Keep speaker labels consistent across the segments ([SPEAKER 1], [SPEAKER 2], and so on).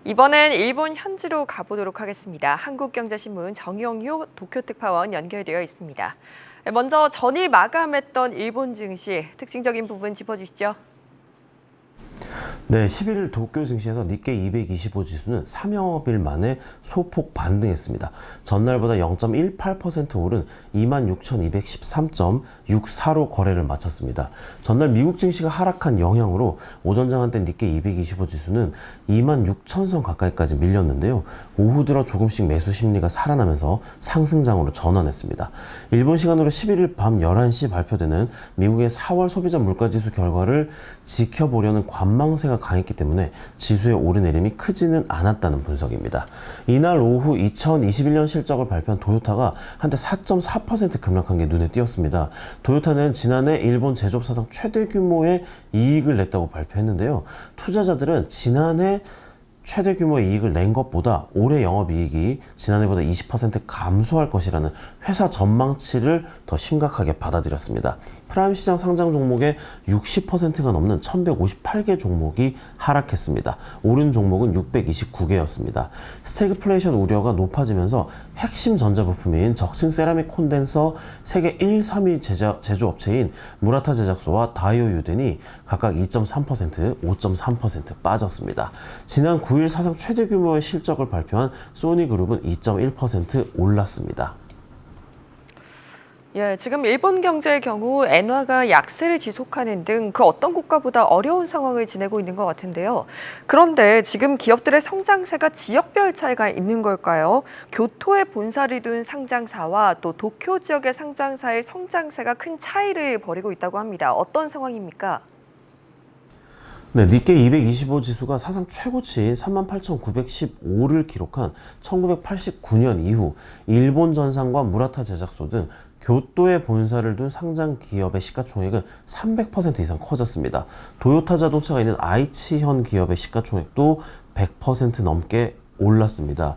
[SPEAKER 1] 이번엔 일본 현지로 가보도록 하겠습니다. 한국경제신문 정영효 도쿄특파원 연결되어 있습니다. 먼저 전일 마감했던 일본 증시 특징적인 부분 짚어주시죠.
[SPEAKER 2] 네, 11일 도쿄 증시에서 니케이 225 지수는 3영업일 만에 소폭 반등했습니다. 전날보다 0.18% 오른 26,213.64로 거래를 마쳤습니다. 전날 미국 증시가 하락한 영향으로 오전 장한때 니케이 225 지수는 26,000선 가까이까지 밀렸는데요. 오후 들어 조금씩 매수 심리가 살아나면서 상승장으로 전환했습니다. 일본 시간으로 11일 밤 11시 발표되는 미국의 4월 소비자 물가지수 결과를 지켜보려는 관망세가 강했기 때문에 지수의 오르내림이 크지는 않았다는 분석입니다. 이날 오후 2021년 실적을 발표한 도요타가 한때 4.4% 급락한 게 눈에 띄었습니다. 도요타는 지난해 일본 제조업 사상 최대 규모의 이익을 냈다고 발표했는데요. 투자자들은 지난해 최대 규모의 이익을 낸 것보다 올해 영업이익이 지난해보다 20% 감소할 것이라는 회사 전망치를 더 심각하게 받아들였습니다. 프라임 시장 상장 종목의 60%가 넘는 1158개 종목이 하락했습니다. 오른 종목은 629개였습니다. 스태그플레이션 우려가 높아지면서 핵심 전자부품인 적층 세라믹 콘덴서 세계 1, 3위 제조업체인 무라타 제작소와 다이오 유덴이 각각 2.3%, 5.3% 빠졌습니다. 지난 9일 사상 최대 규모의 실적을 발표한 소니그룹은 2.1% 올랐습니다.
[SPEAKER 1] 지금 일본 경제의 경우 엔화가 약세를 지속하는 등 그 어떤 국가보다 어려운 상황을 지내고 있는 것 같은데요. 그런데 지금 기업들의 성장세가 지역별 차이가 있는 걸까요? 교토에 본사를 둔 상장사와 또 도쿄 지역의 상장사의 성장세가 큰 차이를 벌이고 있다고 합니다. 어떤 상황입니까?
[SPEAKER 2] 네, 니케이 225 지수가 사상 최고치인 38,915를 기록한 1989년 이후 일본 전상과 무라타 제작소 등 교토에 본사를 둔 상장 기업의 시가총액은 300% 이상 커졌습니다. 도요타 자동차가 있는 아이치현 기업의 시가총액도 100% 넘게 올랐습니다.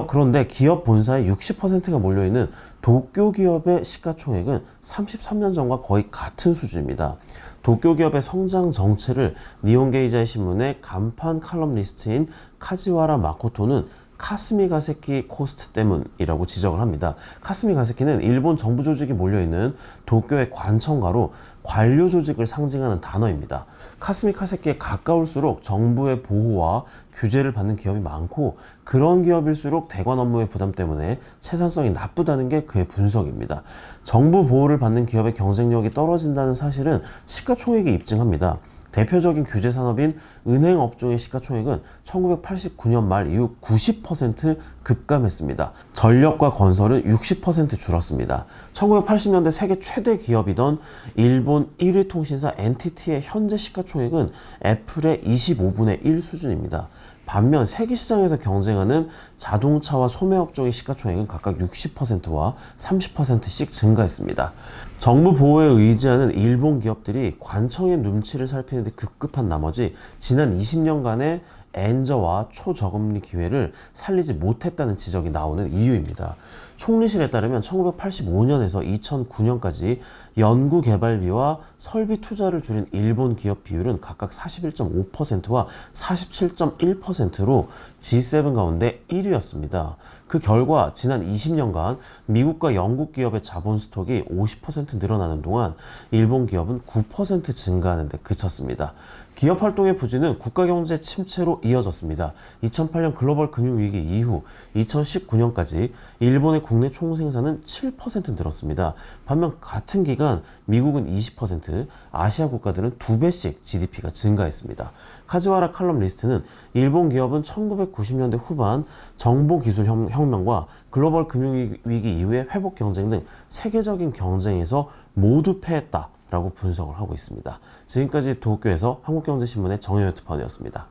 [SPEAKER 2] 그런데 기업 본사의 60%가 몰려있는 도쿄 기업의 시가총액은 33년 전과 거의 같은 수준입니다. 도쿄 기업의 성장 정체를 니혼게이자이 신문의 간판 칼럼니스트인 카지와라 마코토는 카스미 가세키 코스트 때문이라고 지적을 합니다. 카스미 가세키는 일본 정부 조직이 몰려있는 도쿄의 관청가로 관료 조직을 상징하는 단어입니다. 카스미 가세키에 가까울수록 정부의 보호와 규제를 받는 기업이 많고 그런 기업일수록 대관 업무의 부담 때문에 생산성이 나쁘다는 게 그의 분석입니다. 정부 보호를 받는 기업의 경쟁력이 떨어진다는 사실은 시가총액이 입증합니다. 대표적인 규제 산업인 은행 업종의 시가총액은 1989년 말 이후 90% 급감했습니다. 전력과 건설은 60% 줄었습니다. 1980년대 세계 최대 기업이던 일본 1위 통신사 NTT의 현재 시가총액은 애플의 25분의 1 수준입니다. 반면 세계 시장에서 경쟁하는 자동차와 소매업종의 시가총액은 각각 60%와 30%씩 증가했습니다. 정부 보호에 의지하는 일본 기업들이 관청의 눈치를 살피는데 급급한 나머지 지난 20년간의 엔저와 초저금리 기회를 살리지 못했다는 지적이 나오는 이유입니다. 총리실에 따르면 1985년에서 2009년까지 연구개발비와 설비 투자를 줄인 일본 기업 비율은 각각 41.5%와 47.1%로 G7 가운데 1위였습니다. 그 결과 지난 20년간 미국과 영국 기업의 자본 스톡이 50% 늘어나는 동안 일본 기업은 9% 증가하는 데 그쳤습니다. 기업 활동의 부진은 국가 경제 침체로 이어졌습니다. 2008년 글로벌 금융위기 이후 2019년까지 일본의 국내 총생산은 7% 늘었습니다. 반면 같은 기간 미국은 20%, 아시아 국가들은 2배씩 GDP가 증가했습니다. 카즈와라 칼럼니스트는 일본 기업은 1990년대 후반 정보기술 혁명과 글로벌 금융위기 이후의 회복 경쟁 등 세계적인 경쟁에서 모두 패했다 라고 분석을 하고 있습니다. 지금까지 도쿄에서 한국경제신문의 정영효 특파원이었습니다.